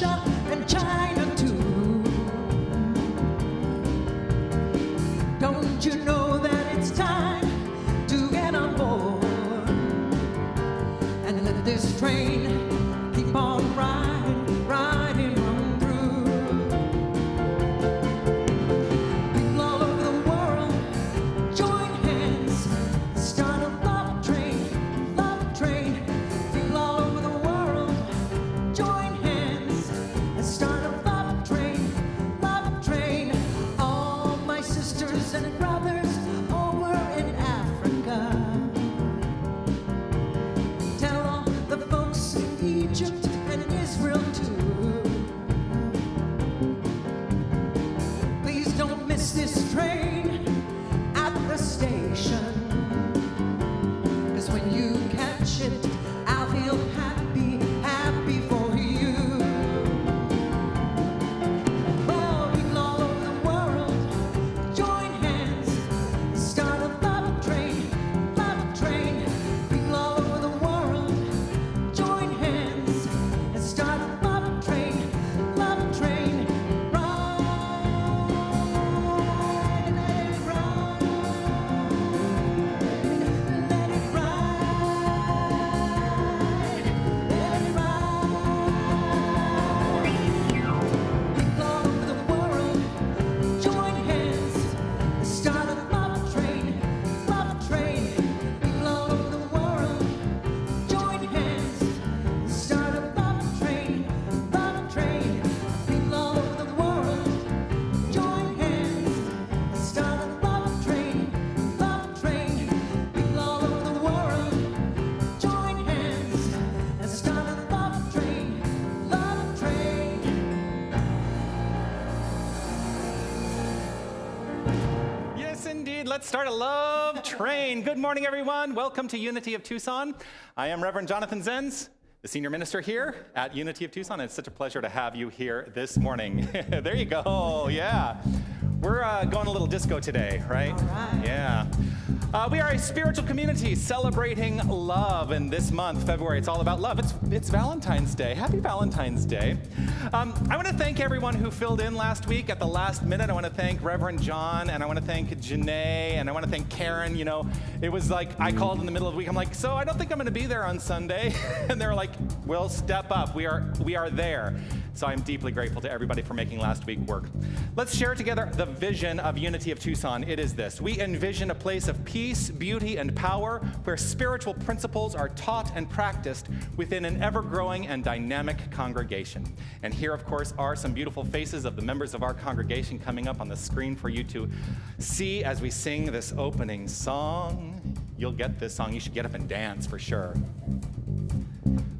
Russia and China too. Don't you know that it's time to get on board and let this train keep on riding, riding on through. People all over the world, join hands, start a love train, love train. People all over the world, join hands and start a love train, love train. All my sisters and brothers over in Africa, tell all the folks in Egypt and in Israel too. Please don't miss this train at the station, 'cause when you catch it, I'll feel happy, happy for you. Oh, people all over the world, join hands, start a love train, love train. People all over the world, join hands and start a love train, love train. Ride, let it ride, let it ride, let it ride. People all over the world, join hands and start a love train, love train. People all over the world, join hands and start a love train, love train. People all over the world, join hands and start a love train, love train. People all over the world, join hands and start a love train, love train. Yes, indeed. Let's start a love train. Good morning, everyone. Welcome to Unity of Tucson. I am Reverend Jonathan Zenz, the senior minister here at Unity of Tucson. It's such a pleasure to have you here this morning. There you go. Yeah. We're going a little disco today, right? All right. Yeah. We are a spiritual community celebrating love, and this month, February, it's all about love. It's Valentine's Day. Happy Valentine's Day. I want to thank everyone who filled in last week at the last minute. I want to thank Reverend John, and I want to thank Janae, and I want to thank Karen. You know, it was like I called in the middle of the week. I'm like, so I don't think I'm going to be there on Sunday. And they were like, well, step up. We are there. So I'm deeply grateful to everybody for making last week work. Let's share together the vision of Unity of Tucson. It is this: we envision a place of peace, beauty, and power where spiritual principles are taught and practiced within an ever-growing and dynamic congregation. And here, of course, are some beautiful faces of the members of our congregation coming up on the screen for you to see as we sing this opening song. You'll get this song. You should get up and dance for sure.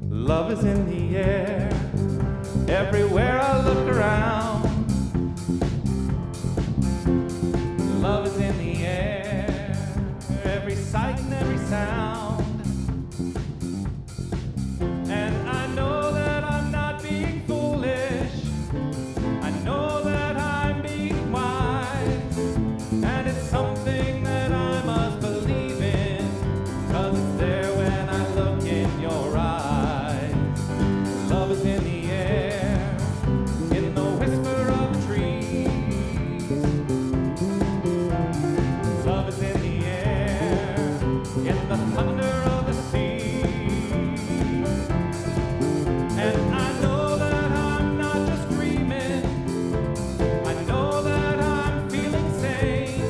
Love is in the air, everywhere I look around. Love is in the air, every sight and every sound. And I know that I'm not being foolish, I know that I'm being wise, and it's something that I must believe in, 'cause it's there when I look in your eyes. Love is in the air, in the whisper of trees. Love is in the air, in the thunder of the sea. And I know that I'm not just dreaming, I know that I'm feeling sane.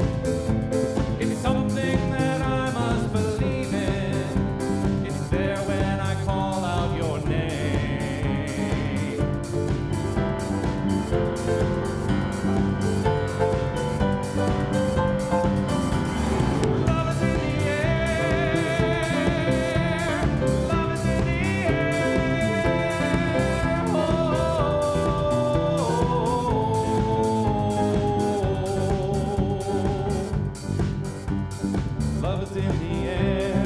It's something that I must believe in, it's there when I call out your name. Love is in the air, love is in the air. Oh, love is in the air,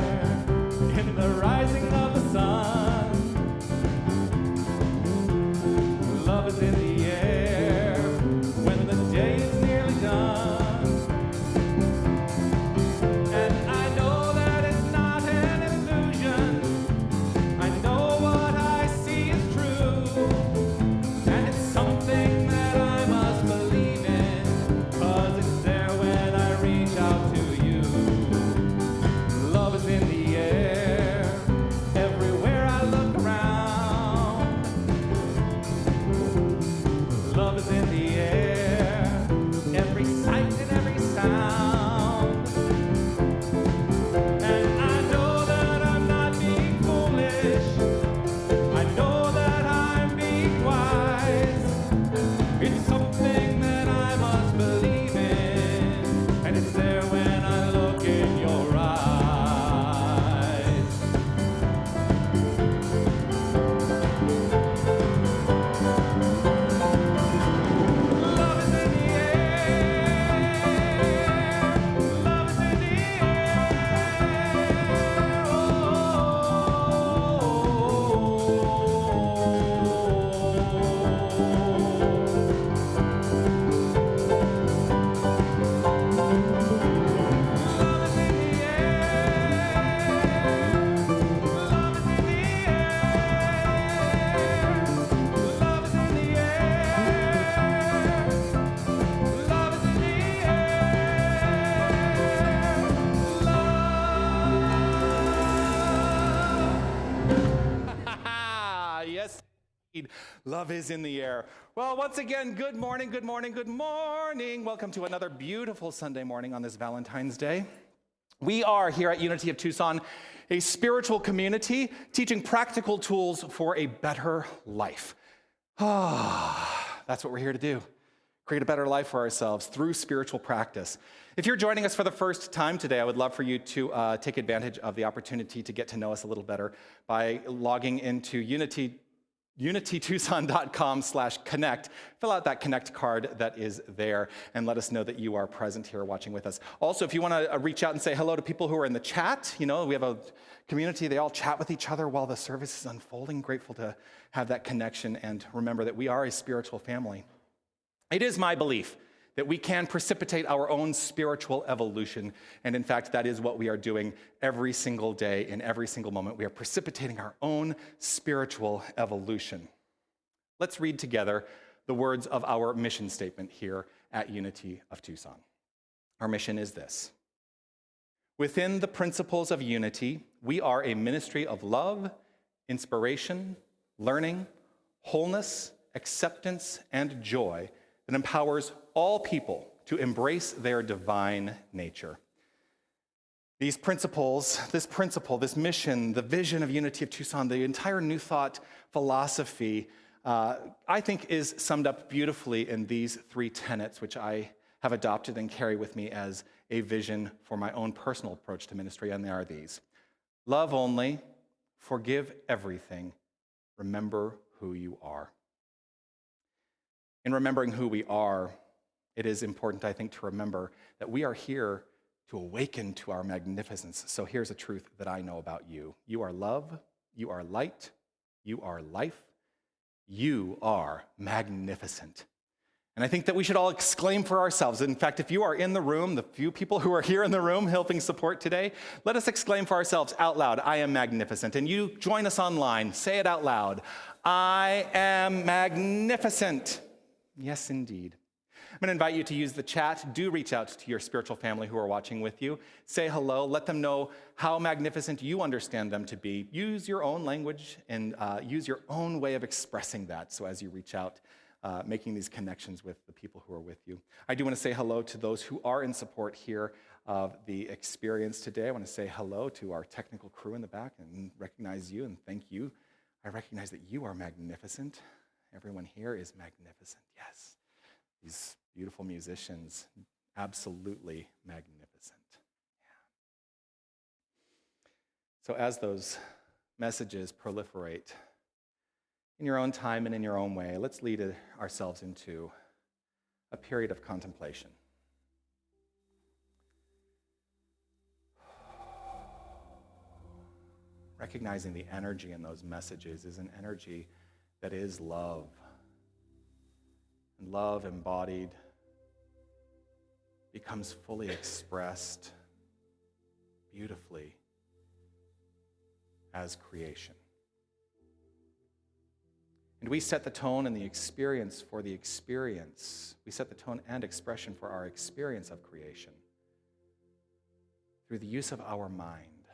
in the rising of the sun. Love is in the air, when the day is nearly done. And I know that it's not an illusion, I know what I see is true. Love is in the air, every sight and every sound. And I know that I'm not being foolish. I know that I'm being wise. It's something that I must believe in, and it's there when I look in your eyes. Love is in the air. Love is in the air. Love is in the air. Love is in the air. Love is in the air. Love is in the air. Love. Yes, indeed. Love is in the air. Well, once again, good morning, good morning, good morning. Welcome to another beautiful Sunday morning on this Valentine's Day. We are here at Unity of Tucson, a spiritual community teaching practical tools for a better life. That's what we're here to do. Create a better life for ourselves through spiritual practice. If you're joining us for the first time today, I would love for you to take advantage of the opportunity to get to know us a little better by logging into unitytucson.com/connect. Fill out that connect card that is there and let us know that you are present here watching with us. Also, if you want to reach out and say hello to people who are in the chat, we have a community, they all chat with each other while the service is unfolding. Grateful to have that connection and remember that we are a spiritual family. It is my belief that we can precipitate our own spiritual evolution. And in fact, that is what we are doing every single day, in every single moment. We are precipitating our own spiritual evolution. Let's read together the words of our mission statement here at Unity of Tucson. Our mission is this: within the principles of unity, we are a ministry of love, inspiration, learning, wholeness, acceptance, and joy that empowers all people to embrace their divine nature. These principles, this mission, the vision of Unity of Tucson, the entire New Thought philosophy, I think is summed up beautifully in these three tenets, which I have adopted and carry with me as a vision for my own personal approach to ministry, and they are these: love only, forgive everything, remember who you are. In remembering who we are, it is important, I think, to remember that we are here to awaken to our magnificence. So here's a truth that I know about you. You are love, you are light, you are life, you are magnificent. And I think that we should all exclaim for ourselves. In fact, if you are in the room, the few people who are here in the room helping support today, let us exclaim for ourselves out loud, I am magnificent. And you join us online, say it out loud, I am magnificent. Yes, indeed. I'm going to invite you to use the chat. Do reach out to your spiritual family who are watching with you. Say hello. Let them know how magnificent you understand them to be. Use your own language and use your own way of expressing that. So as you reach out, making these connections with the people who are with you. I do want to say hello to those who are in support here of the experience today. I want to say hello to our technical crew in the back and recognize you and thank you. I recognize that you are magnificent. Everyone here is magnificent, yes. These beautiful musicians, absolutely magnificent. Yeah. So as those messages proliferate in your own time and in your own way, let's lead ourselves into a period of contemplation. Recognizing the energy in those messages is an energy that is love. And love embodied becomes fully expressed beautifully as creation. And we set the tone and the experience for the experience. We set the tone and expression for our experience of creation through the use of our mind.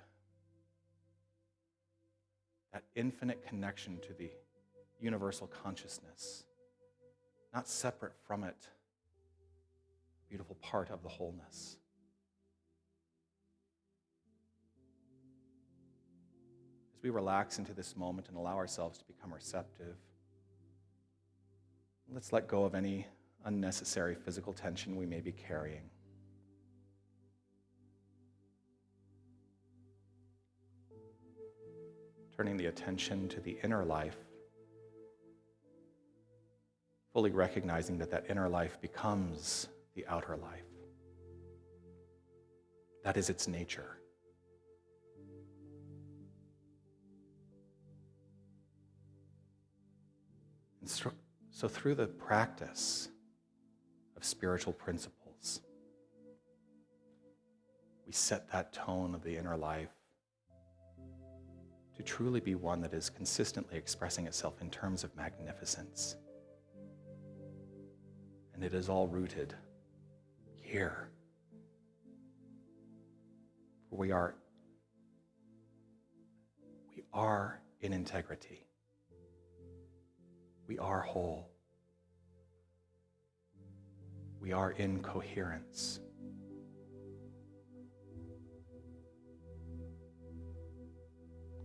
That infinite connection to the universal consciousness, not separate from it, beautiful part of the wholeness. As we relax into this moment and allow ourselves to become receptive, let's let go of any unnecessary physical tension we may be carrying. Turning the attention to the inner life, fully recognizing that that inner life becomes the outer life. That is its nature. And so through the practice of spiritual principles, we set that tone of the inner life to truly be one that is consistently expressing itself in terms of magnificence. And it is all rooted here. For we are in integrity. We are whole. We are in coherence.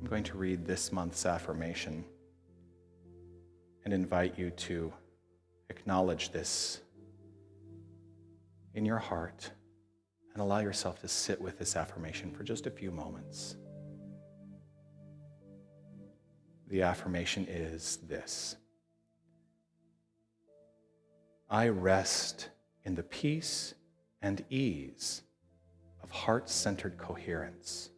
I'm going to read this month's affirmation and invite you to acknowledge this in your heart and allow yourself to sit with this affirmation for just a few moments. The affirmation is this: I rest in the peace and ease of heart-centered coherence.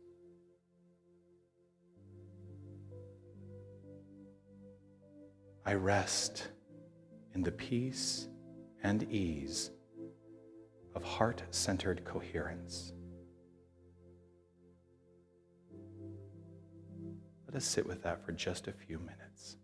I rest in the peace and ease of heart-centered coherence. Let us sit with that for just a few minutes.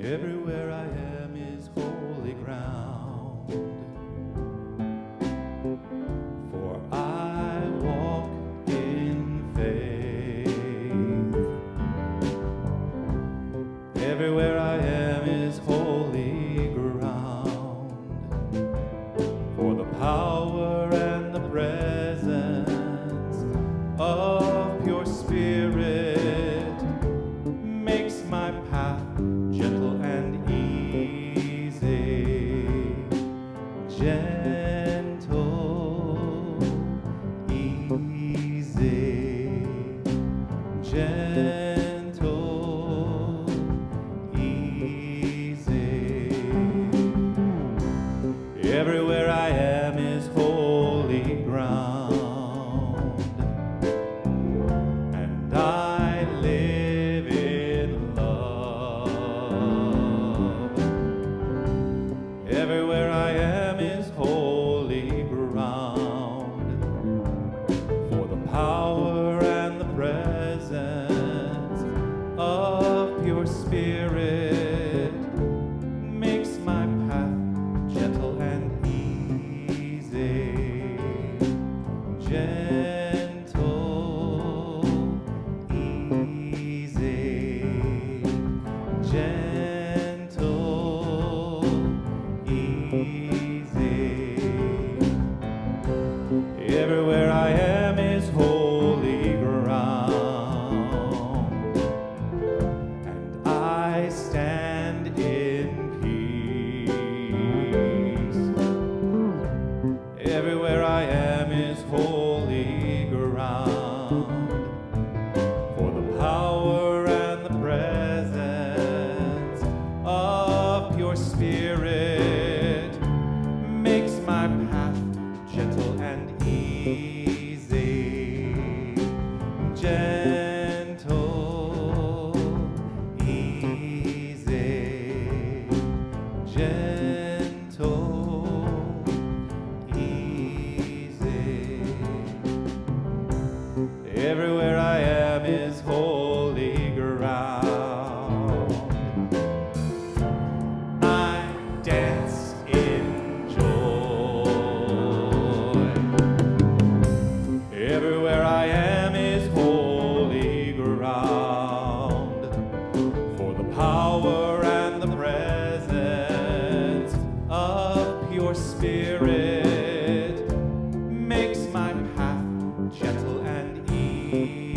Everywhere I am is holy ground, for I walk in faith. Everywhere I am is holy ground, for the power and the presence of pure spirit makes my path gentle and easy, gentle, easy, gentle, easy. Everywhere I am is holy ground, and I live in love. Everywhere I am is holy ground, for the power and the presence of pure spirit makes my path Spirit makes my path gentle and easy. Gentle, easy. Gentle, easy. Everywhere I am is holy ground. I dance in joy. Everywhere I am is holy ground. For the power and the presence of pure Spirit makes my path gentle and easy.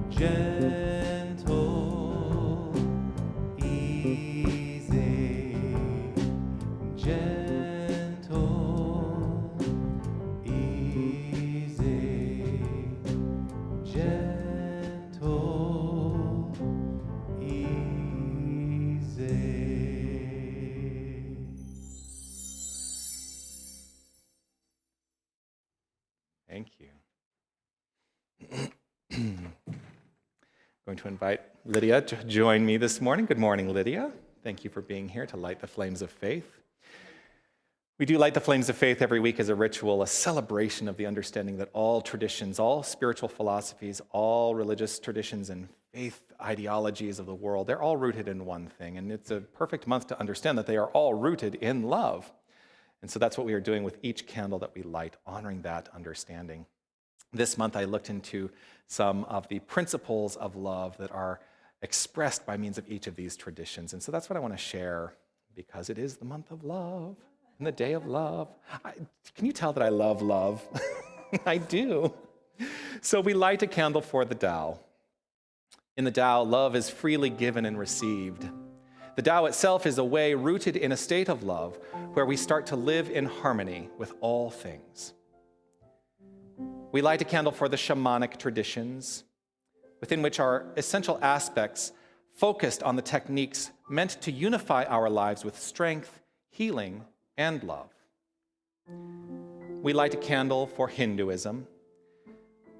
Gentle, easy. Gentle, easy. Gentle, easy. Thank you. Going to invite Lydia to join me this morning. Good morning, Lydia. Thank you for being here to light the flames of faith. We do light the flames of faith every week as a ritual, a celebration of the understanding that all traditions, all spiritual philosophies, all religious traditions and faith ideologies of the world, they're all rooted in one thing. And it's a perfect month to understand that they are all rooted in love. And so that's what we are doing with each candle that we light, honoring that understanding. This month, I looked into some of the principles of love that are expressed by means of each of these traditions. And so that's what I want to share, because it is the month of love and the day of love. Can you tell that I love love? I do. So we light a candle for the Tao. In the Tao, love is freely given and received. The Tao itself is a way rooted in a state of love where we start to live in harmony with all things. We light a candle for the shamanic traditions, within which are essential aspects focused on the techniques meant to unify our lives with strength, healing, and love. We light a candle for Hinduism.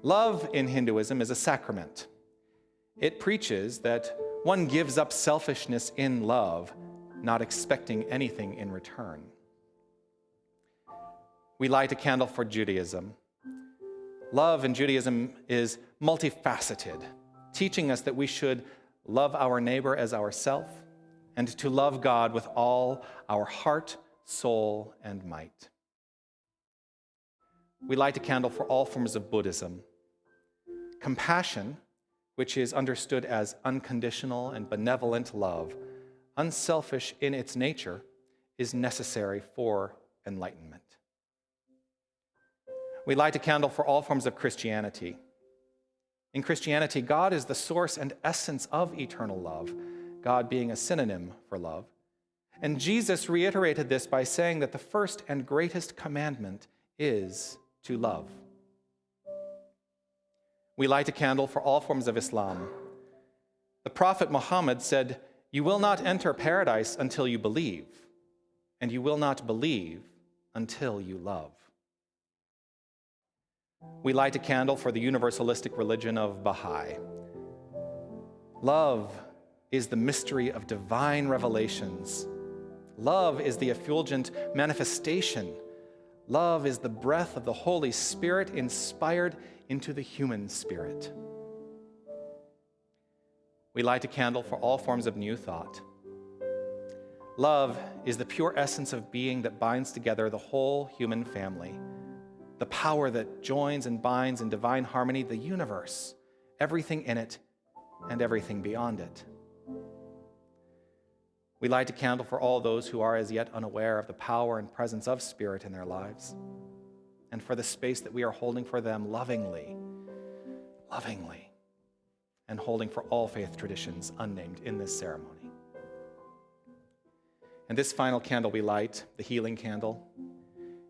Love in Hinduism is a sacrament. It preaches that one gives up selfishness in love, not expecting anything in return. We light a candle for Judaism. Love in Judaism is multifaceted, teaching us that we should love our neighbor as ourself and to love God with all our heart, soul, and might. We light a candle for all forms of Buddhism. Compassion, which is understood as unconditional and benevolent love, unselfish in its nature, is necessary for enlightenment. We light a candle for all forms of Christianity. In Christianity, God is the source and essence of eternal love, God being a synonym for love. And Jesus reiterated this by saying that the first and greatest commandment is to love. We light a candle for all forms of Islam. The Prophet Muhammad said, "You will not enter paradise until you believe, and you will not believe until you love." We light a candle for the universalistic religion of Baha'i. Love is the mystery of divine revelations. Love is the effulgent manifestation. Love is the breath of the Holy Spirit inspired into the human spirit. We light a candle for all forms of New Thought. Love is the pure essence of being that binds together the whole human family, the power that joins and binds in divine harmony the universe, everything in it and everything beyond it. We light a candle for all those who are as yet unaware of the power and presence of Spirit in their lives, and for the space that we are holding for them lovingly, and holding for all faith traditions unnamed in this ceremony. And this final candle we light, the healing candle,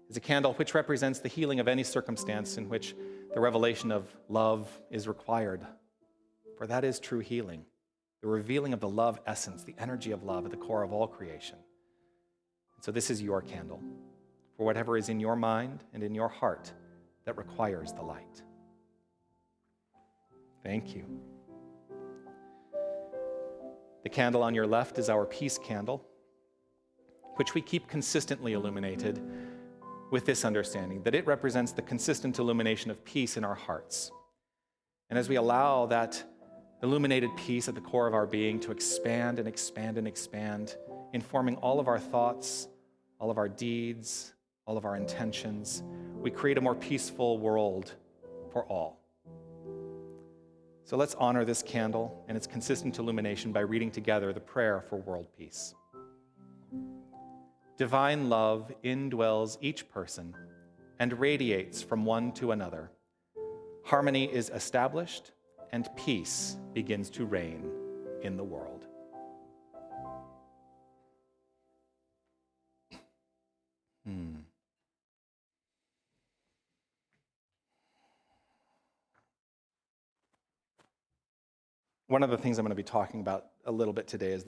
is a candle which represents the healing of any circumstance in which the revelation of love is required. For that is true healing, the revealing of the love essence, the energy of love at the core of all creation. So this is your candle for whatever is in your mind and in your heart that requires the light. Thank you. The candle on your left is our peace candle, which we keep consistently illuminated with this understanding, that it represents the consistent illumination of peace in our hearts. And as we allow that illuminated peace at the core of our being to expand and expand and expand, informing all of our thoughts, all of our deeds, all of our intentions, we create a more peaceful world for all. So let's honor this candle and its consistent illumination by reading together the prayer for world peace. Divine love indwells each person and radiates from one to another. Harmony is established and peace begins to reign in the world. One of the things I'm going to be talking about a little bit today is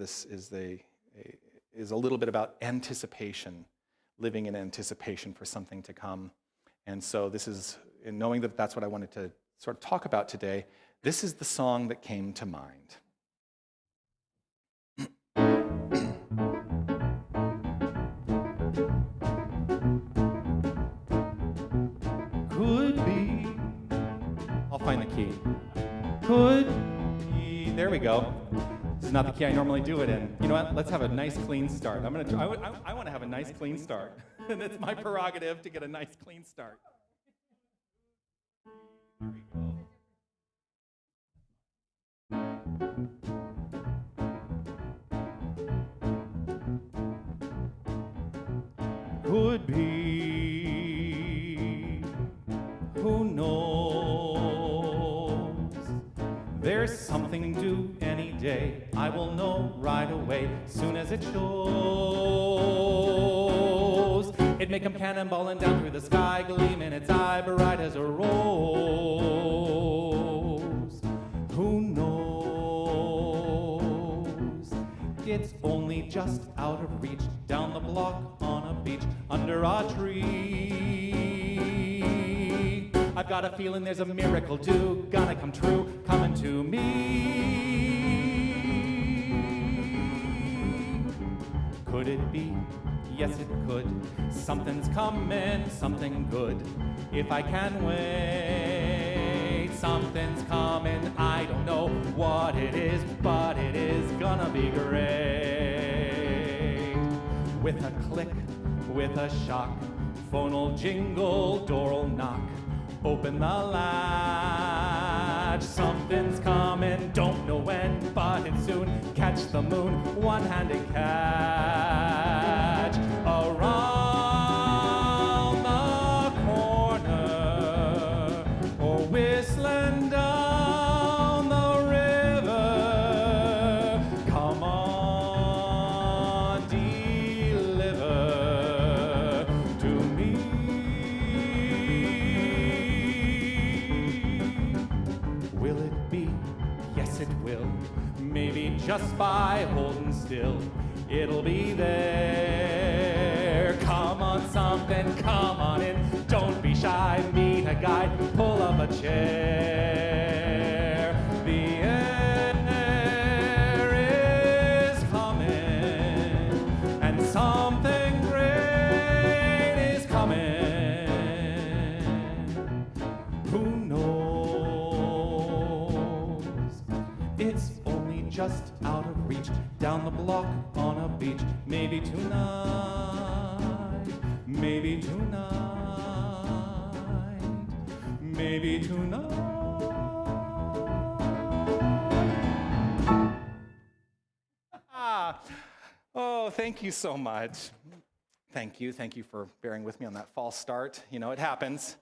a little bit about anticipation, living in anticipation for something to come. And so this is, in knowing that that's what I wanted to sort of talk about today, this is the song that came to mind. Could be. I'll find the key. Could be. There we go. This is not the key I normally do it in. You know what? Let's have a nice clean start. I want to have a nice clean start. And it's my prerogative to get a nice clean start. There we go. Could be, who knows? There's something due any day. I will know right away, soon as it shows. It may come cannonballing down through the sky, gleaming its eye bright as a rose. Who knows? It's only just out of reach, down the block on a beach, under a tree. I've got a feeling there's a miracle due, gonna come true, coming to me. Could it be? Yes, it could. Something's coming, something good. If I can wait, something's coming. I don't know what it is, but it is gonna be great. With a click, with a shock, phone'll jingle, door'll knock. Open the latch, something's coming, don't know when, but it's soon. Catch the moon, one-handed catch. Around the corner, or whistling down the river. Come on, deliver to me. Will it be? Yes, it will. Maybe just by holding still, it'll be there. Come on, something, come on in. Don't be shy, meet a guide, pull up a chair. The air is coming, and something great is coming. Who knows? It's only just out of reach, down the block on a beach. Maybe tonight, maybe tonight, maybe tonight. Oh, thank you so much. Thank you for bearing with me on that false start. You know, it happens.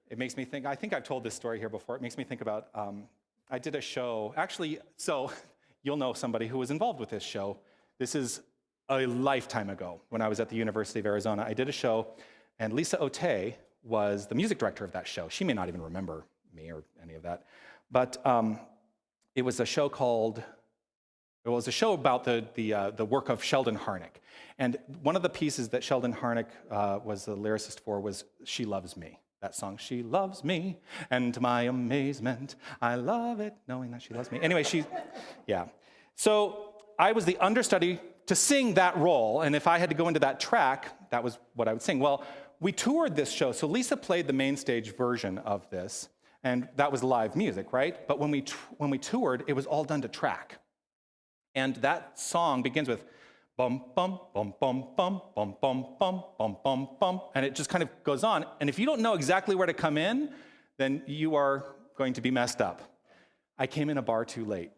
It makes me think, I think I've told this story here before. It makes me think about, I did a show, actually, so you'll know somebody who was involved with this show. This is a lifetime ago when I was at the University of Arizona. I did a show, and Lisa Otey was the music director of that show. She may not even remember me or any of that. But it was a show called It was a show about the work of Sheldon Harnick. And one of the pieces that Sheldon Harnick was the lyricist for was She Loves Me. That song, She Loves Me, and to my amazement, I love it, knowing that she loves me. Anyway, yeah. So I was the understudy to sing that role, and if I had to go into that track, that was what I would sing. Well, we toured this show, so Lisa played the main stage version of this, and that was live music, right? But when we toured, it was all done to track. And that song begins with bum, bum, bum, bum, bum, bum, bum, bum, bum, bum, bum, and it just kind of goes on. And if you don't know exactly where to come in, then you are going to be messed up. I came in a bar too late.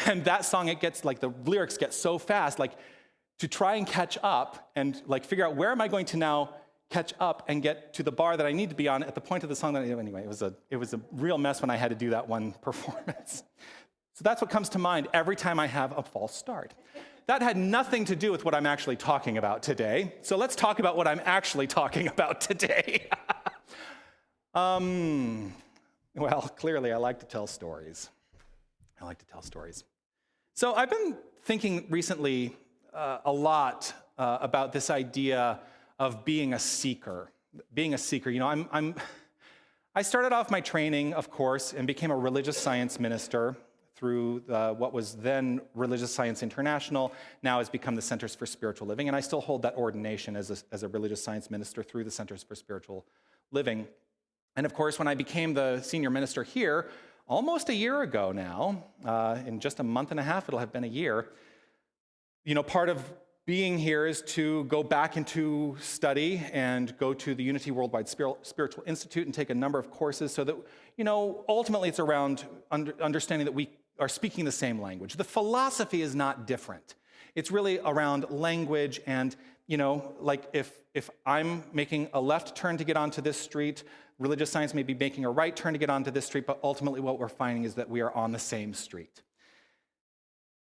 And that song, it gets, like, the lyrics get so fast, like, to try and catch up and, like, figure out where am I going to now catch up and get to the bar that I need to be on at the point of the song that anyway, it was a real mess when I had to do that one performance. So that's what comes to mind every time I have a false start. That had nothing to do with what I'm actually talking about today. So let's talk about what I'm actually talking about today. Well, clearly I like to tell stories. So I've been thinking recently a lot about this idea of being a seeker. You know, I started off my training, of course, and became a religious science minister through what was then Religious Science International, now has become the Centers for Spiritual Living, and I still hold that ordination as a religious science minister through the Centers for Spiritual Living. And of course, when I became the senior minister here, almost a year ago now, in just a month and a half, it'll have been a year, you know, part of being here is to go back into study and go to the Unity Worldwide Spiritual Institute and take a number of courses so that, you know, ultimately it's around understanding that we are speaking the same language. The philosophy is not different. It's really around language and, you know, like if I'm making a left turn to get onto this street, religious science may be making a right turn to get onto this street, but ultimately what we're finding is that we are on the same street.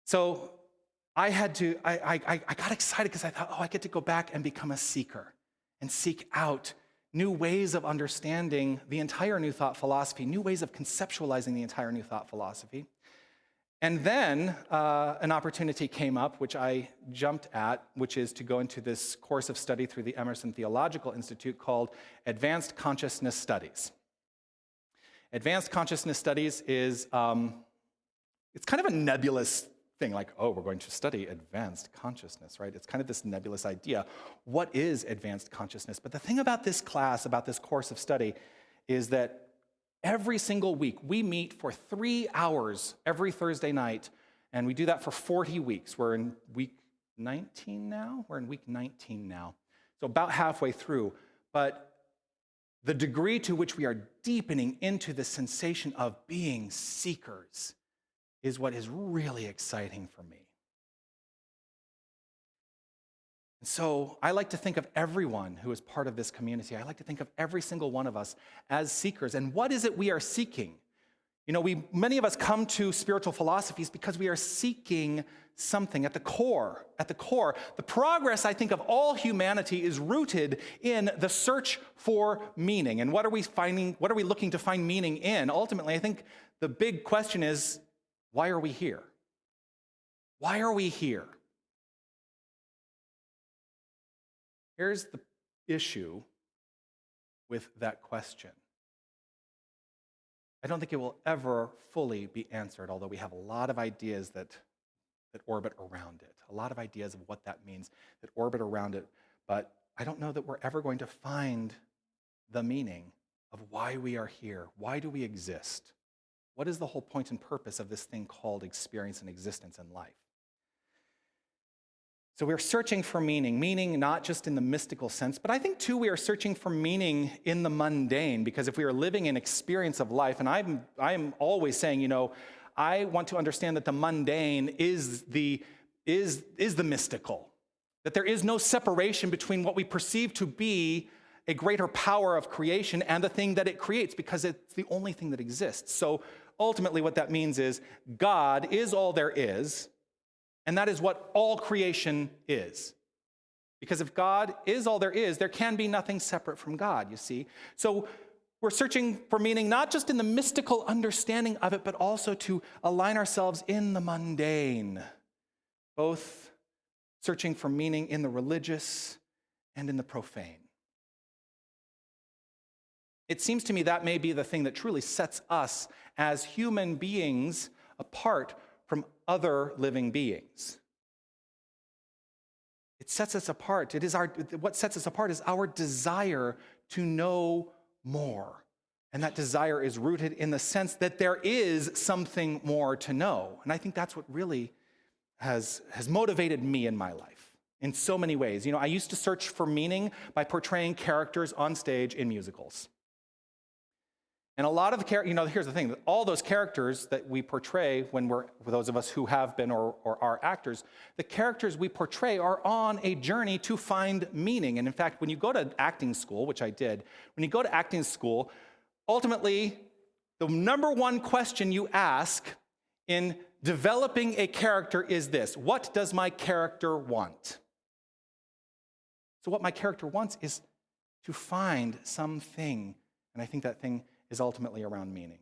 So I got excited because I thought, I get to go back and become a seeker and seek out new ways of understanding the entire New Thought philosophy, new ways of conceptualizing the entire New Thought philosophy. And then an opportunity came up, which I jumped at, which is to go into this course of study through the Emerson Theological Institute called Advanced Consciousness Studies. Advanced Consciousness Studies is, it's kind of a nebulous thing, like, we're going to study advanced consciousness, right? It's kind of this nebulous idea. What is advanced consciousness? But the thing about this class, about this course of study, is that every single week, we meet for 3 hours every Thursday night, and we do that for 40 weeks. We're in week 19 now. So about halfway through. But the degree to which we are deepening into the sensation of being seekers is what is really exciting for me. And so I like to think of everyone who is part of this community. I like to think of every single one of us as seekers. And what is it we are seeking? You know, many of us come to spiritual philosophies because we are seeking something at the core. The progress, I think, of all humanity is rooted in the search for meaning. And what are we finding? What are we looking to find meaning in? Ultimately, I think the big question is, why are we here? Why are we here? Here's the issue with that question. I don't think it will ever fully be answered, although we have a lot of ideas that orbit around it, a lot of ideas of what that means that orbit around it, but I don't know that we're ever going to find the meaning of why we are here. Why do we exist? What is the whole point and purpose of this thing called experience and existence in life? So we're searching for meaning not just in the mystical sense, but I think too we are searching for meaning in the mundane, because if we are living an experience of life, and I'm always saying, you know, I want to understand that the mundane is the mystical, that there is no separation between what we perceive to be a greater power of creation and the thing that it creates, because it's the only thing that exists. So ultimately what that means is God is all there is, and that is what all creation is. Because if God is all there is, there can be nothing separate from God, you see. So we're searching for meaning not just in the mystical understanding of it, but also to align ourselves in the mundane, both searching for meaning in the religious and in the profane. It seems to me that may be the thing that truly sets us as human beings apart from other living beings. It sets us apart. What sets us apart is our desire to know more. And that desire is rooted in the sense that there is something more to know. And I think that's what really has motivated me in my life in so many ways. I used to search for meaning by portraying characters on stage in musicals. And a lot of the characters, here's the thing, all those characters that we portray when for those of us who have been or are actors, the characters we portray are on a journey to find meaning. And in fact, when you go to acting school, which I did, when you go to acting school, ultimately, the number one question you ask in developing a character is this: what does my character want? So what my character wants is to find something, and I think that thing is ultimately around meaning.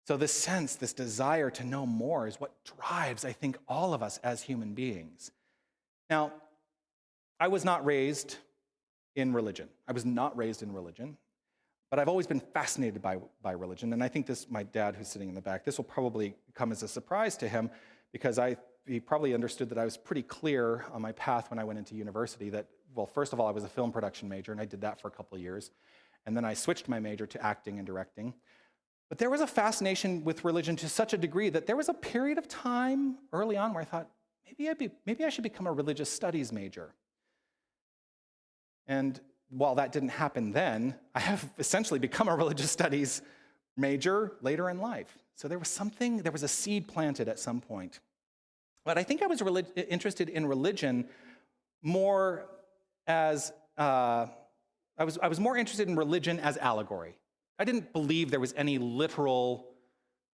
So this desire to know more is what drives, I think, all of us as human beings. Now, I was not raised in religion. But I've always been fascinated by religion, and I think my dad who's sitting in the back, this will probably come as a surprise to him, because he probably understood that I was pretty clear on my path when I went into university that, well, first of all, I was a film production major, and I did that for a couple of years. And then I switched my major to acting and directing. But there was a fascination with religion to such a degree that there was a period of time early on where I thought, maybe I should become a religious studies major. And while that didn't happen then, I have essentially become a religious studies major later in life. So there was a seed planted at some point. But I think I was interested in religion more as I was more interested in religion as allegory. I didn't believe there was any literal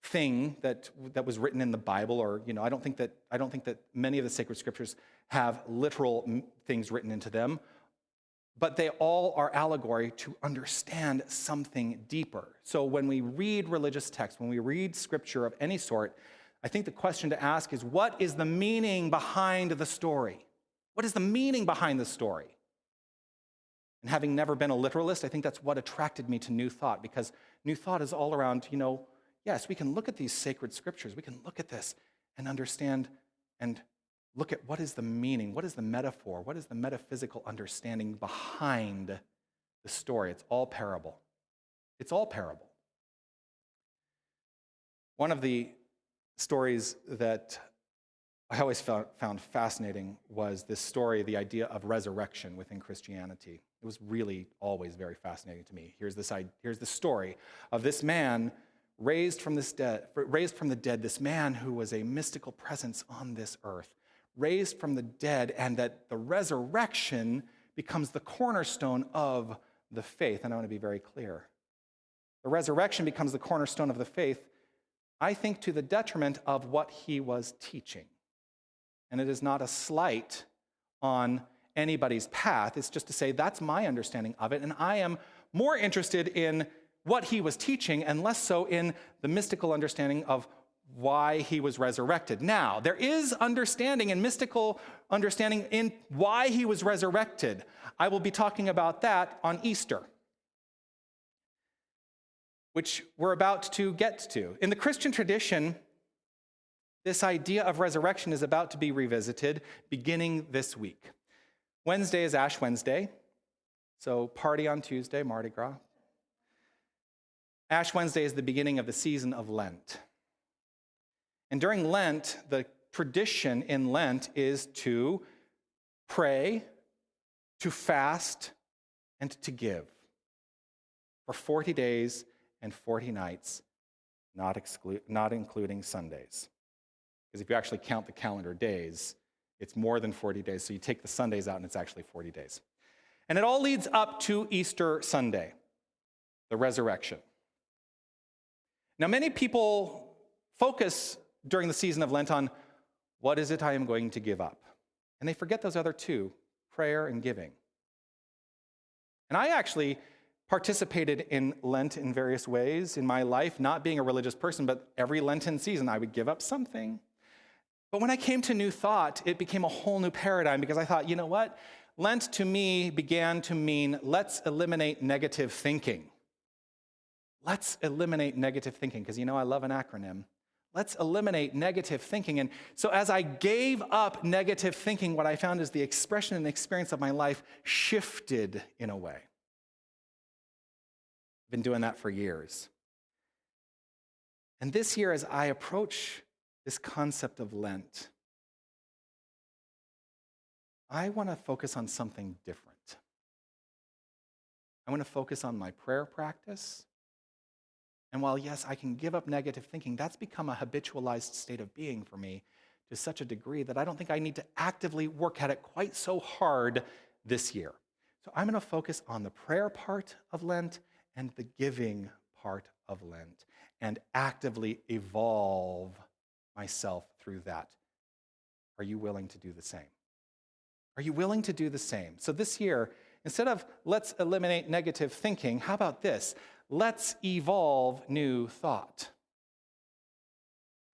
thing that was written in the Bible, or I don't think that many of the sacred scriptures have literal things written into them, but they all are allegory to understand something deeper. So when we read religious text, when we read scripture of any sort, I think the question to ask is, what is the meaning behind the story? What is the meaning behind the story? And having never been a literalist, I think that's what attracted me to New Thought, because New Thought is all around, yes, we can look at these sacred scriptures, we can look at this and understand and look at what is the meaning, what is the metaphor, what is the metaphysical understanding behind the story. It's all parable. It's all parable. One of the stories that I always found fascinating was this story, the idea of resurrection within Christianity. It was really always very fascinating to me. Here's the story of this man raised from the dead, this man who was a mystical presence on this earth, raised from the dead, and that the resurrection becomes the cornerstone of the faith. And I want to be very clear. The resurrection becomes the cornerstone of the faith, I think, to the detriment of what he was teaching. And it is not a slight on anybody's path. It's just to say that's my understanding of it, and I am more interested in what he was teaching and less so in the mystical understanding of why he was resurrected. Now, there is understanding and mystical understanding in why he was resurrected. I will be talking about that on Easter, which we're about to get to. In the Christian tradition, this idea of resurrection is about to be revisited beginning this week. Wednesday is Ash Wednesday, so party on Tuesday, Mardi Gras. Ash Wednesday is the beginning of the season of Lent. And during Lent, the tradition in Lent is to pray, to fast, and to give for 40 days and 40 nights, not including Sundays. Because if you actually count the calendar days, it's more than 40 days. So you take the Sundays out, and it's actually 40 days. And it all leads up to Easter Sunday, the resurrection. Now, many people focus during the season of Lent on what is it I am going to give up? And they forget those other two, prayer and giving. And I actually participated in Lent in various ways in my life, not being a religious person, but every Lenten season I would give up something. But when I came to New Thought, it became a whole new paradigm because I thought, you know what? Lent to me began to mean let's eliminate negative thinking. Let's eliminate negative thinking, because I love an acronym. Let's eliminate negative thinking. And so as I gave up negative thinking, what I found is the expression and experience of my life shifted in a way. I've been doing that for years. And this year, as I approach this concept of Lent, I want to focus on something different. I want to focus on my prayer practice. And while, yes, I can give up negative thinking, that's become a habitualized state of being for me to such a degree that I don't think I need to actively work at it quite so hard this year. So I'm going to focus on the prayer part of Lent and the giving part of Lent and actively evolve myself through that. Are you willing to do the same? Are you willing to do the same? So this year, instead of let's eliminate negative thinking, how about this? Let's evolve new thought.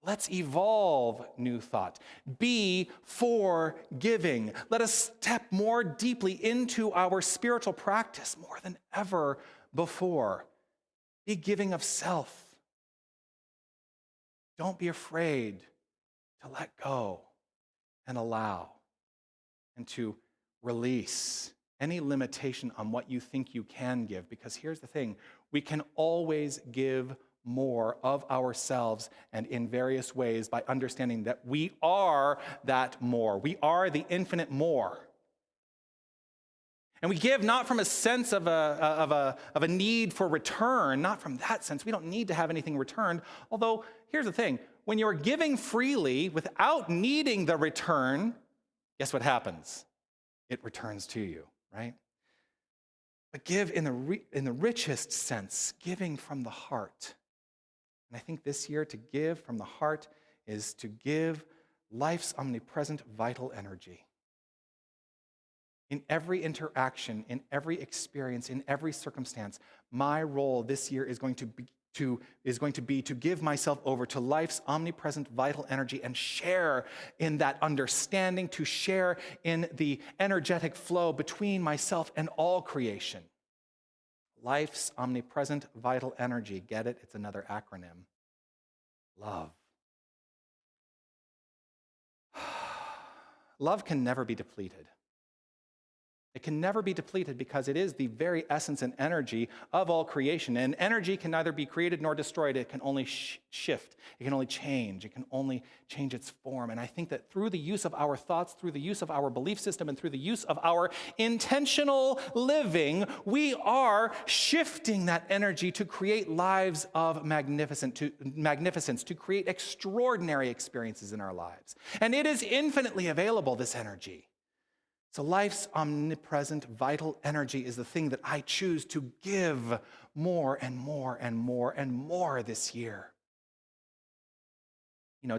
Let's evolve new thought. Be for giving. Let us step more deeply into our spiritual practice more than ever before. Be giving of self. Don't be afraid to let go and allow and to release any limitation on what you think you can give. Because here's the thing, we can always give more of ourselves and in various ways by understanding that we are that more. We are the infinite more. And we give not from a sense of a need for return, not from that sense. We don't need to have anything returned. Although, here's the thing, when you're giving freely without needing the return, guess what happens? It returns to you, right? But give in the richest sense, giving from the heart. And I think this year to give from the heart is to give life's omnipresent vital energy. In every interaction, in every experience, in every circumstance, my role this year is going to be to give myself over to life's omnipresent vital energy and share in that understanding, to share in the energetic flow between myself and all creation. Life's omnipresent vital energy. Get it? It's another acronym. Love. Love can never be depleted. It can never be depleted because it is the very essence and energy of all creation. And energy can neither be created nor destroyed. It can only shift. It can only change. It can only change its form. And I think that through the use of our thoughts, through the use of our belief system, and through the use of our intentional living, we are shifting that energy to create lives of magnificence, to create extraordinary experiences in our lives. And it is infinitely available, this energy. So life's omnipresent, vital energy is the thing that I choose to give more and more and more and more this year.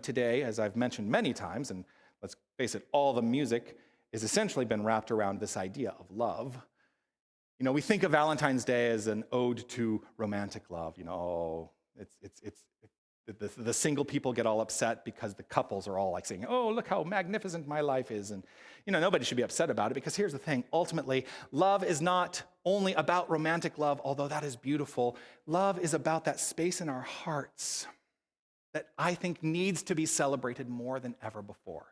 Today, as I've mentioned many times, and let's face it, all the music has essentially been wrapped around this idea of love. We think of Valentine's Day as an ode to romantic love. The single people get all upset because the couples are all like saying, oh, look how magnificent my life is. And, nobody should be upset about it because here's the thing. Ultimately, love is not only about romantic love, although that is beautiful. Love is about that space in our hearts that I think needs to be celebrated more than ever before.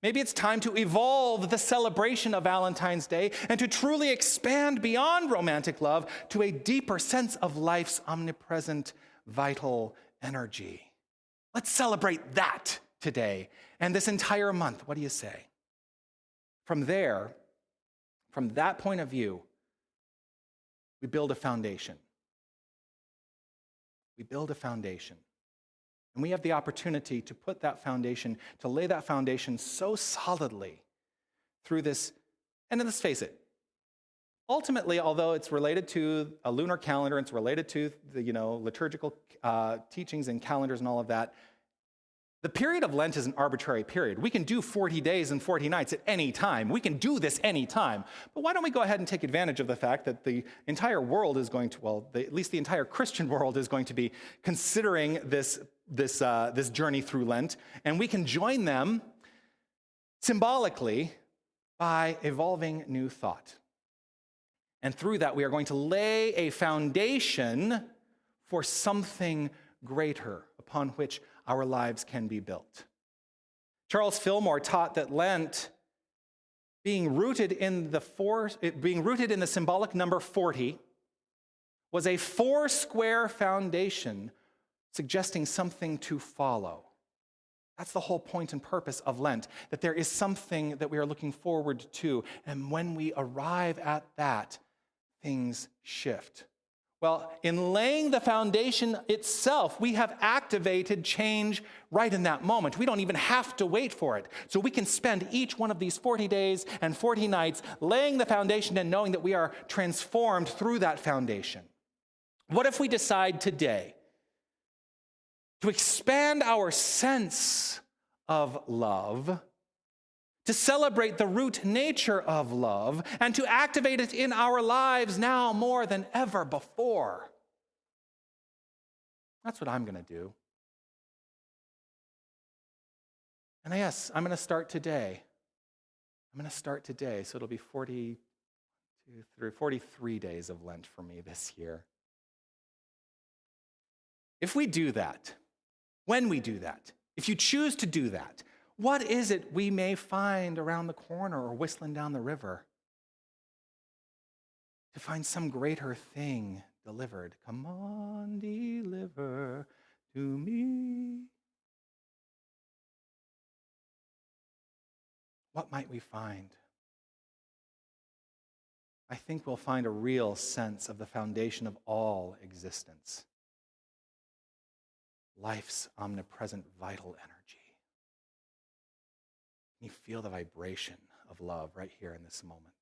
Maybe it's time to evolve the celebration of Valentine's Day and to truly expand beyond romantic love to a deeper sense of life's omnipresent, vital energy. Let's celebrate that today and this entire month. What do you say? From there, from that point of view, we build a foundation. We build a foundation. And we have the opportunity to put that foundation, to lay that foundation so solidly through this, and let's face it, ultimately, although it's related to a lunar calendar, it's related to the liturgical teachings and calendars and all of that, The period of Lent is an arbitrary period. We can do 40 days and 40 nights at any time. We can do this any time. But why don't we go ahead and take advantage of the fact that the entire world is going to, at least the entire Christian world is going to be considering this journey through Lent, and we can join them symbolically by evolving new thought. And through that, we are going to lay a foundation for something greater upon which our lives can be built. Charles Fillmore taught that Lent, being rooted in the symbolic number 40, was a Foursquare foundation suggesting something to follow. That's the whole point and purpose of Lent, that there is something that we are looking forward to, and when we arrive at that, things shift. Well, in laying the foundation itself, we have activated change right in that moment. We don't even have to wait for it. So we can spend each one of these 40 days and 40 nights laying the foundation and knowing that we are transformed through that foundation. What if we decide today to expand our sense of love, to celebrate the root nature of love, and to activate it in our lives now more than ever before? That's what I'm going to do. And yes, I'm going to start today. So it'll be 43 days of Lent for me this year. If we do that, when we do that, if you choose to do that, what is it we may find around the corner or whistling down the river? To find some greater thing delivered. Come on, deliver to me. What might we find? I think we'll find a real sense of the foundation of all existence. Life's omnipresent vital energy. You feel the vibration of love right here in this moment.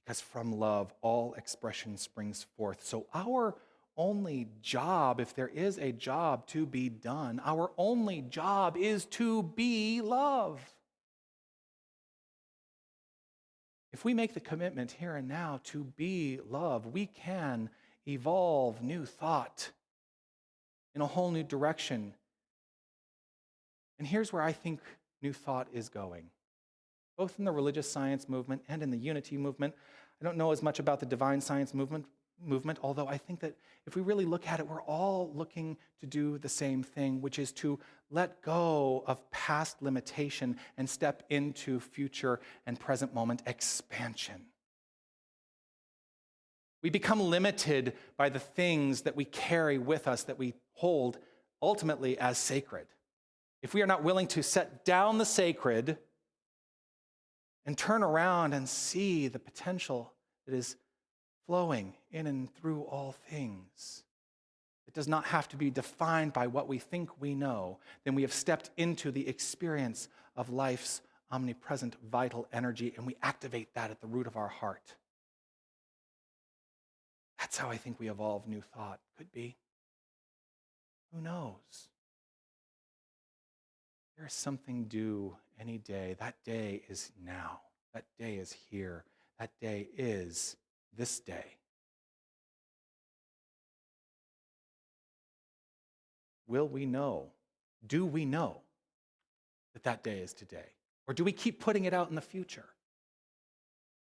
Because from love, all expression springs forth. So our only job, if there is a job to be done, our only job is to be love. If we make the commitment here and now to be love, we can evolve new thought in a whole new direction. And here's where I think new thought is going, both in the religious science movement and in the unity movement. I don't know as much about the divine science movement, although I think that if we really look at it, we're all looking to do the same thing, which is to let go of past limitation and step into future and present moment expansion. We become limited by the things that we carry with us, that we hold ultimately as sacred. If we are not willing to set down the sacred and turn around and see the potential that is flowing in and through all things, it does not have to be defined by what we think we know, then we have stepped into the experience of life's omnipresent vital energy, and we activate that at the root of our heart. That's how I think we evolve new thought. Could be. Who knows? There's something due any day. That day is now. That day is here. That day is this day. Will we know? Do we know that that day is today? Or do we keep putting it out in the future?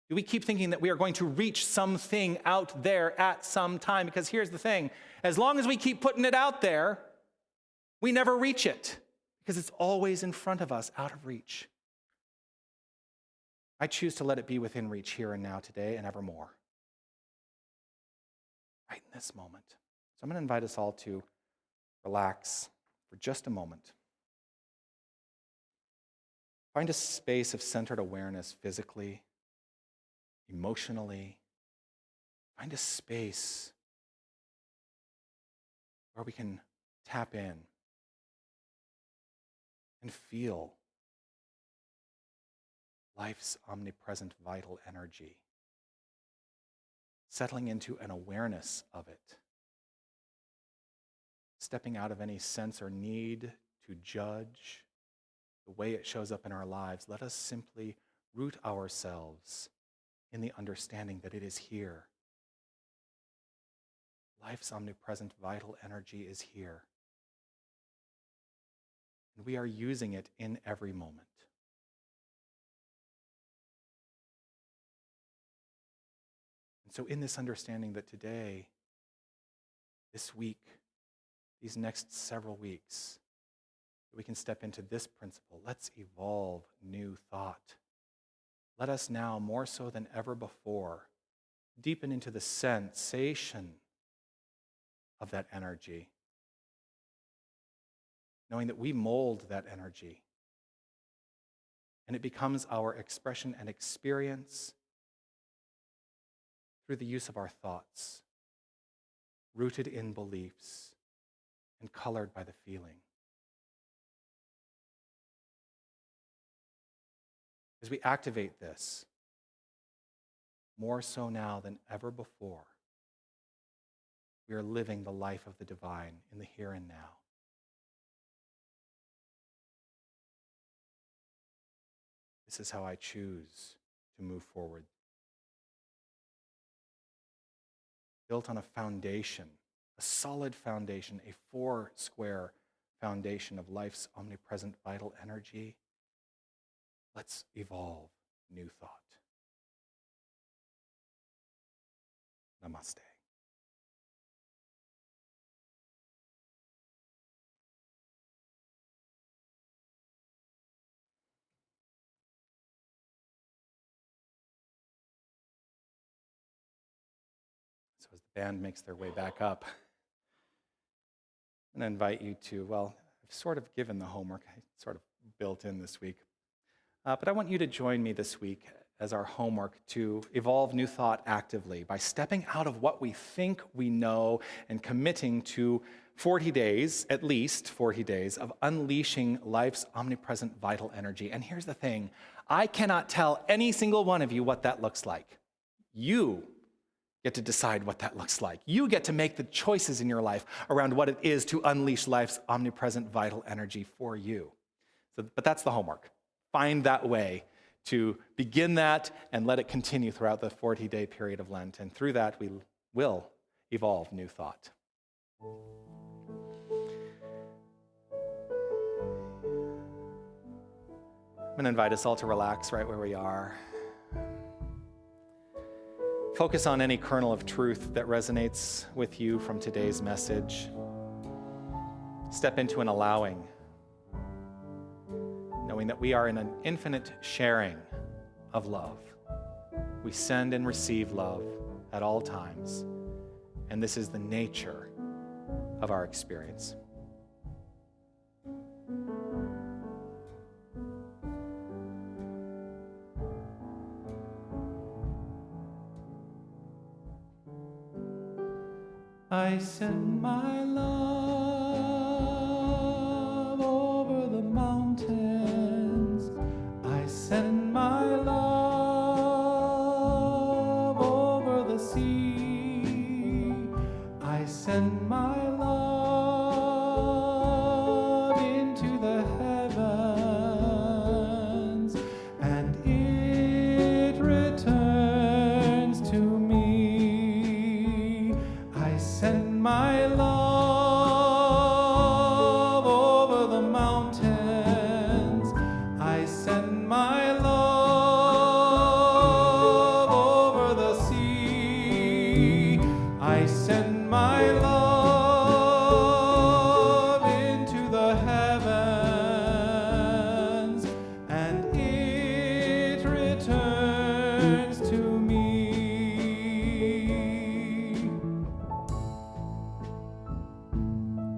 Do we keep thinking that we are going to reach something out there at some time? Because here's the thing. As long as we keep putting it out there, we never reach it. Because it's always in front of us, out of reach. I choose to let it be within reach here and now, today and evermore. Right in this moment. So I'm going to invite us all to relax for just a moment. Find a space of centered awareness physically, emotionally. Find a space where we can tap in and feel life's omnipresent vital energy, settling into an awareness of it, stepping out of any sense or need to judge the way it shows up in our lives. Let us simply root ourselves in the understanding that it is here. Life's omnipresent vital energy is here. And we are using it in every moment. And so in this understanding that today, this week, these next several weeks, we can step into this principle. Let's evolve new thought. Let us now, more so than ever before, deepen into the sensation of that energy, knowing that we mold that energy, and it becomes our expression and experience through the use of our thoughts, rooted in beliefs and colored by the feeling. As we activate this, more so now than ever before, we are living the life of the divine in the here and now. This is how I choose to move forward. Built on a foundation, a solid foundation, a Foursquare foundation of life's omnipresent vital energy. Let's evolve new thought. Namaste. So as the band makes their way back up, I'm going to invite you to, well, I've sort of given the homework, I sort of built in this week. But I want you to join me this week as our homework to evolve new thought actively by stepping out of what we think we know and committing to 40 days, at least 40 days, of unleashing life's omnipresent vital energy. And here's the thing, I cannot tell any single one of you what that looks like. You get to decide what that looks like. You get to make the choices in your life around what it is to unleash life's omnipresent vital energy for you. But that's the homework. Find that way to begin that and let it continue throughout the 40-day period of Lent. And through that, we will evolve new thought. I'm going to invite us all to relax right where we are. Focus on any kernel of truth that resonates with you from today's message. Step into an allowing, knowing that we are in an infinite sharing of love. We send and receive love at all times, and this is the nature of our experience. I send my love over the mountains. I send my love over the sea. I send my love into the heavens, and it returns to me. I send my love over the mountains. I send my love over the sea. I send my love into the heavens, and it returns to me.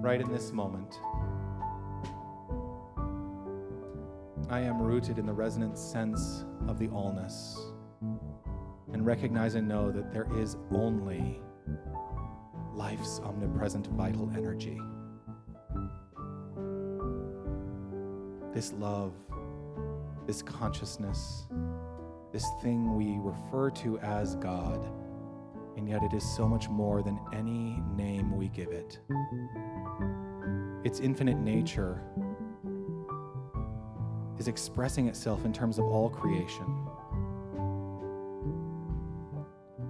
Right in this moment, I am rooted in the resonant sense of the allness and recognize and know that there is only life's omnipresent vital energy. This love, this consciousness, this thing we refer to as God, and yet it is so much more than any name we give it. Its infinite nature is expressing itself in terms of all creation.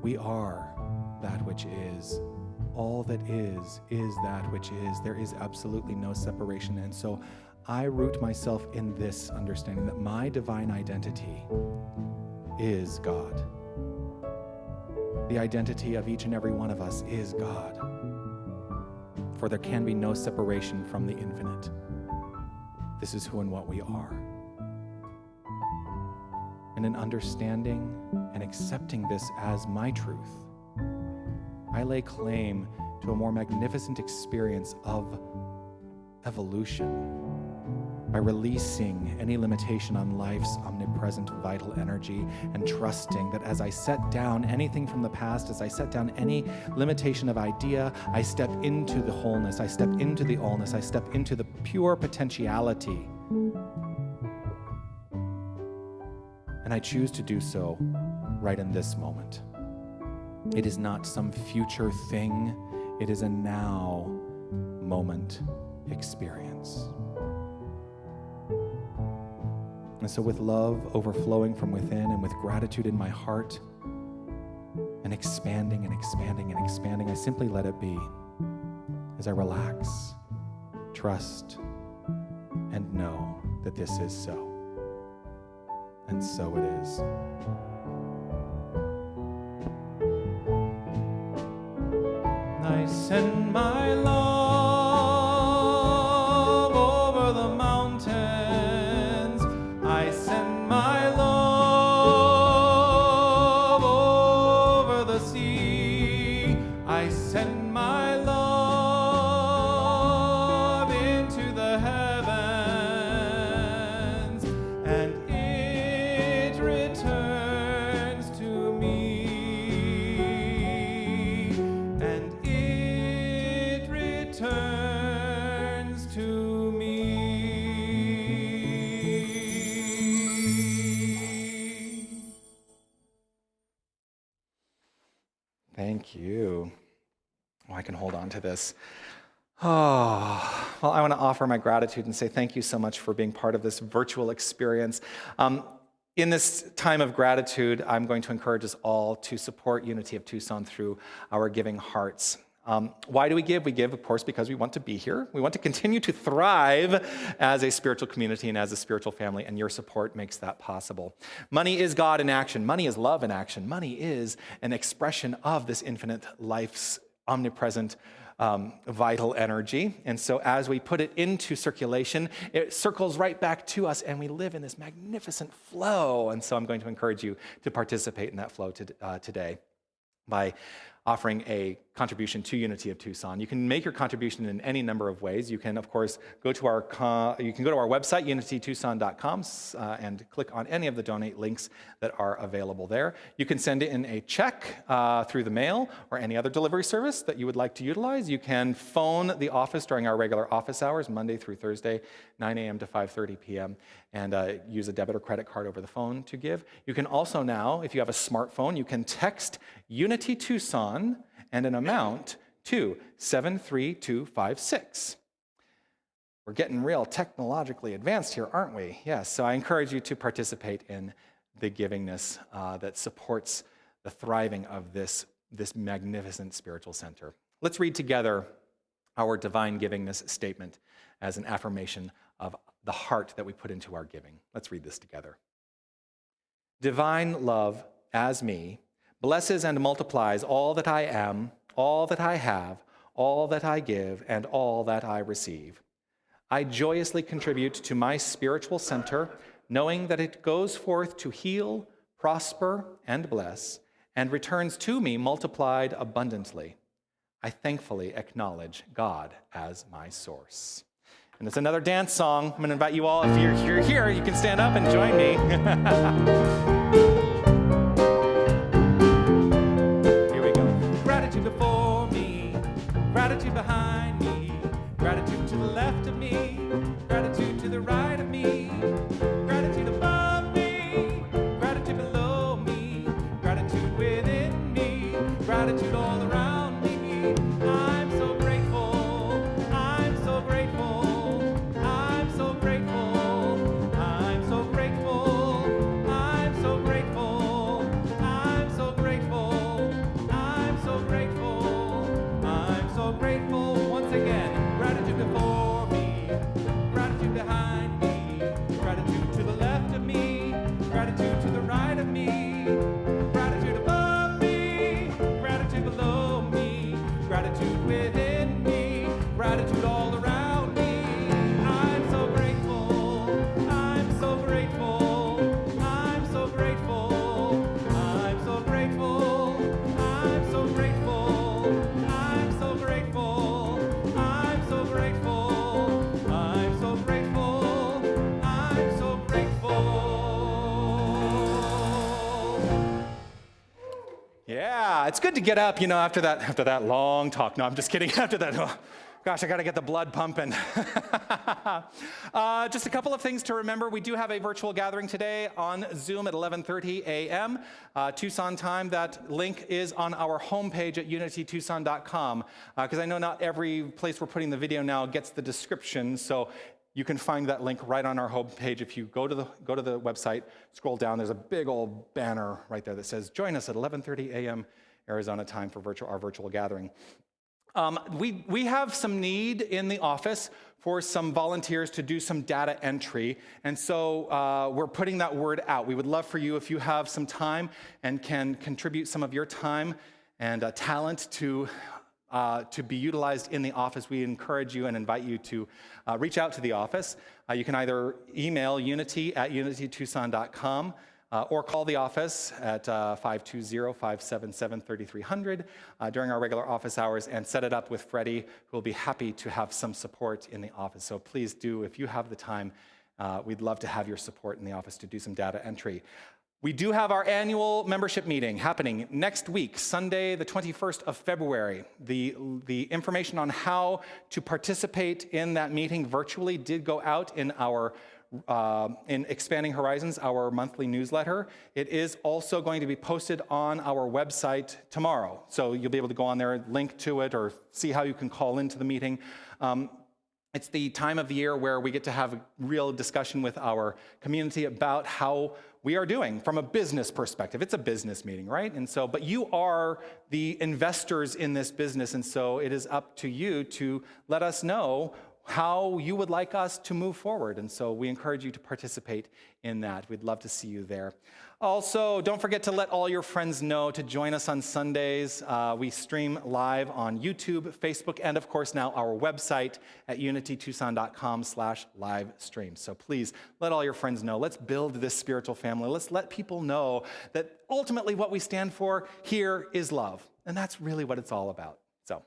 We are that which is. All that is that which is. There is absolutely no separation. And so I root myself in this understanding that my divine identity is God. The identity of each and every one of us is God. For there can be no separation from the infinite. This is who and what we are. And in understanding and accepting this as my truth, I lay claim to a more magnificent experience of evolution by releasing any limitation on life's omnipresent vital energy and trusting that as I set down anything from the past, as I set down any limitation of idea, I step into the wholeness, I step into the allness, I step into the pure potentiality. And I choose to do so right in this moment. It is not some future thing. It is a now moment experience. And so with love overflowing from within and with gratitude in my heart and expanding and expanding and expanding, I simply let it be as I relax, trust, and know that this is so. And so it is. I send my love over the mountains. I send my love over the sea. I send my love into the heavens, and it returns to me. And it returns to me. Thank you. Oh, I can hold on to this. Oh, well, I want to offer my gratitude and say thank you so much for being part of this virtual experience. In this time of gratitude, I'm going to encourage us all to support Unity of Tucson through our giving hearts. Why do we give? We give, of course, because we want to be here. We want to continue to thrive as a spiritual community and as a spiritual family, and your support makes that possible. Money is God in action. Money is love in action. Money is an expression of this infinite life's omnipresent vital energy. And so as we put it into circulation, it circles right back to us, and we live in this magnificent flow. And so I'm going to encourage you to participate in that flow today by offering a contribution to Unity of Tucson. You can make your contribution in any number of ways. You can, of course, go to our website, unitytucson.com, and click on any of the donate links that are available there. You can send in a check through the mail or any other delivery service that you would like to utilize. You can phone the office during our regular office hours, Monday through Thursday, 9 a.m. to 5:30 p.m., and use a debit or credit card over the phone to give. You can also now, if you have a smartphone, you can text Unity Tucson and an amount to 73256. We're getting real technologically advanced here, aren't we? Yes, so I encourage you to participate in the givingness that supports the thriving of this magnificent spiritual center. Let's read together our divine givingness statement as an affirmation of the heart that we put into our giving. Let's read this together. Divine love as me blesses and multiplies all that I am, all that I have, all that I give, and all that I receive. I joyously contribute to my spiritual center, knowing that it goes forth to heal, prosper, and bless, and returns to me multiplied abundantly. I thankfully acknowledge God as my source. And it's another dance song. I'm going to invite you all, if you're here, you can stand up and join me. Before me, gratitude behind me, gratitude to the left of me, gratitude to the right of me, gratitude above me, gratitude below me, gratitude within me, gratitude all around me. I'm so grateful, I'm so grateful, I'm so grateful, I'm Yeah, it's good to get up, after that long talk. No, I'm just kidding. After that, oh, gosh, I got to get the blood pumping. Just a couple of things to remember. We do have a virtual gathering today on Zoom at 11:30 a.m. Tucson time. That link is on our homepage at unitytucson.com, because I know not every place we're putting the video now gets the description, so you can find that link right on our homepage. If you go to the website, scroll down, there's a big old banner right there that says, join us at 11:30 a.m. Arizona time for our virtual gathering. We have some need in the office for some volunteers to do some data entry, and so we're putting that word out. We would love for you, if you have some time and can contribute some of your time and talent to be utilized in the office, we encourage you and invite you to reach out to the office. You can either email unity@unitytucson.com or call the office at 520-577-3300 during our regular office hours and set it up with Freddie, who will be happy to have some support in the office. So please do, if you have the time, we'd love to have your support in the office to do some data entry. We do have our annual membership meeting happening next week, Sunday, the 21st of February. The information on how to participate in that meeting virtually did go out in our in Expanding Horizons, our monthly newsletter. It is also going to be posted on our website tomorrow. So you'll be able to go on there, link to it, or see how you can call into the meeting. It's the time of the year where we get to have a real discussion with our community about how we are doing from a business perspective. It's a business meeting, right? And so, but you are the investors in this business, and so it is up to you to let us know how you would like us to move forward. And so we encourage you to participate in that. We'd love to see you there. Also, don't forget to let all your friends know to join us on Sundays. We stream live on YouTube, Facebook, and of course now our website at unitytucson.com/livestream. So please let all your friends know. Let's build this spiritual family. Let's let people know that ultimately what we stand for here is love. And that's really what it's all about. So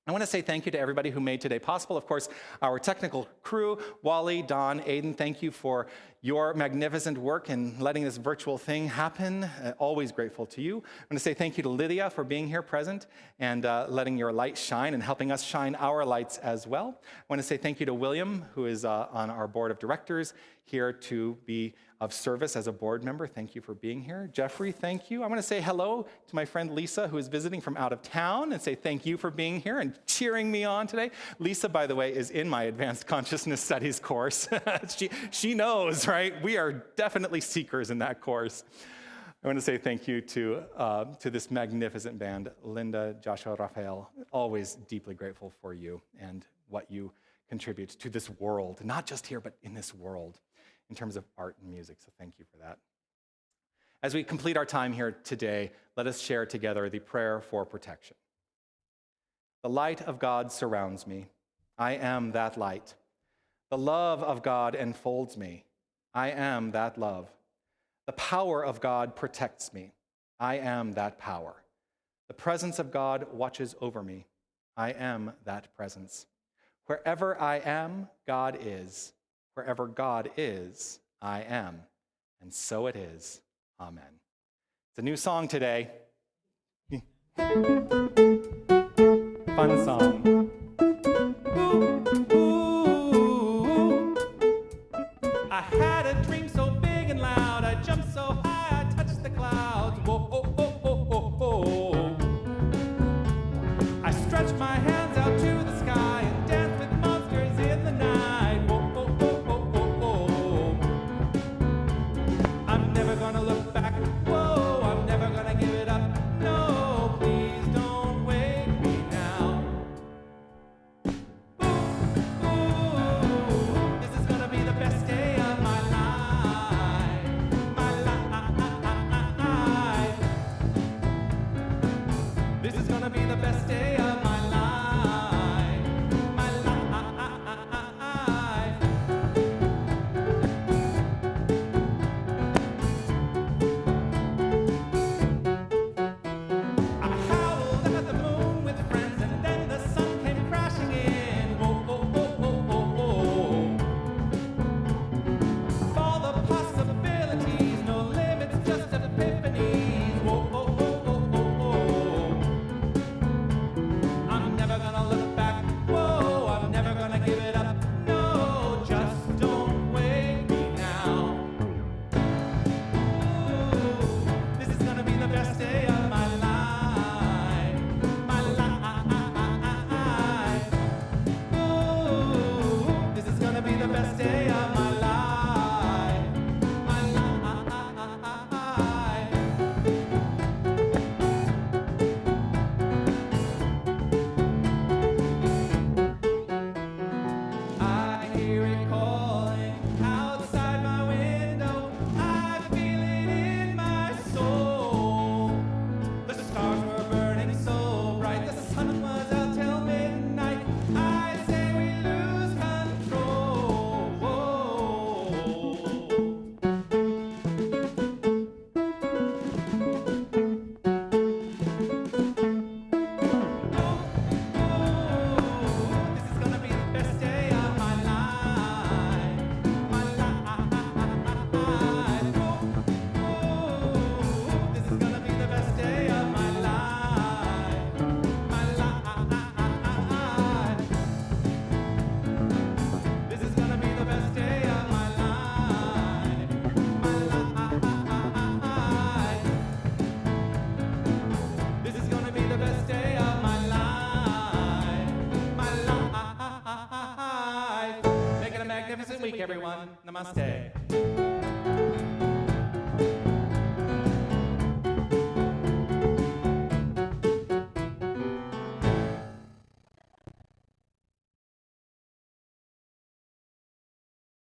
I want to say thank you to everybody who made today possible. Of course, our technical crew, Wally, Don, Aiden, thank you for your magnificent work in letting this virtual thing happen. Always grateful to you. I want to say thank you to Lydia for being here present and letting your light shine and helping us shine our lights as well. I want to say thank you to William, who is on our board of directors, here to be of service as a board member. Thank you for being here. Jeffrey, thank you. I want to say hello to my friend Lisa, who is visiting from out of town, and say thank you for being here and cheering me on today. Lisa, by the way, is in my Advanced Consciousness Studies course. she knows, right? We are definitely seekers in that course. I want to say thank you to this magnificent band, Linda, Joshua, Raphael. Always deeply grateful for you and what you contribute to this world, not just here, but in this world, in terms of art and music, so thank you for that. As we complete our time here today, let us share together the prayer for protection. The light of God surrounds me. I am that light. The love of God enfolds me. I am that love. The power of God protects me. I am that power. The presence of God watches over me. I am that presence. Wherever I am, God is. Wherever God is, I am. And so it is. Amen. It's a new song today. Fun song. Ooh, I had a dream so big and loud. I jumped so high, I touched the clouds. Whoa, oh, oh, oh, oh, oh. I stretched my hands out to the sky and danced with monsters in the night. I'm never gonna look back. Whoa, I'm never gonna give it up. No, please don't wake me now. everyone. Namaste.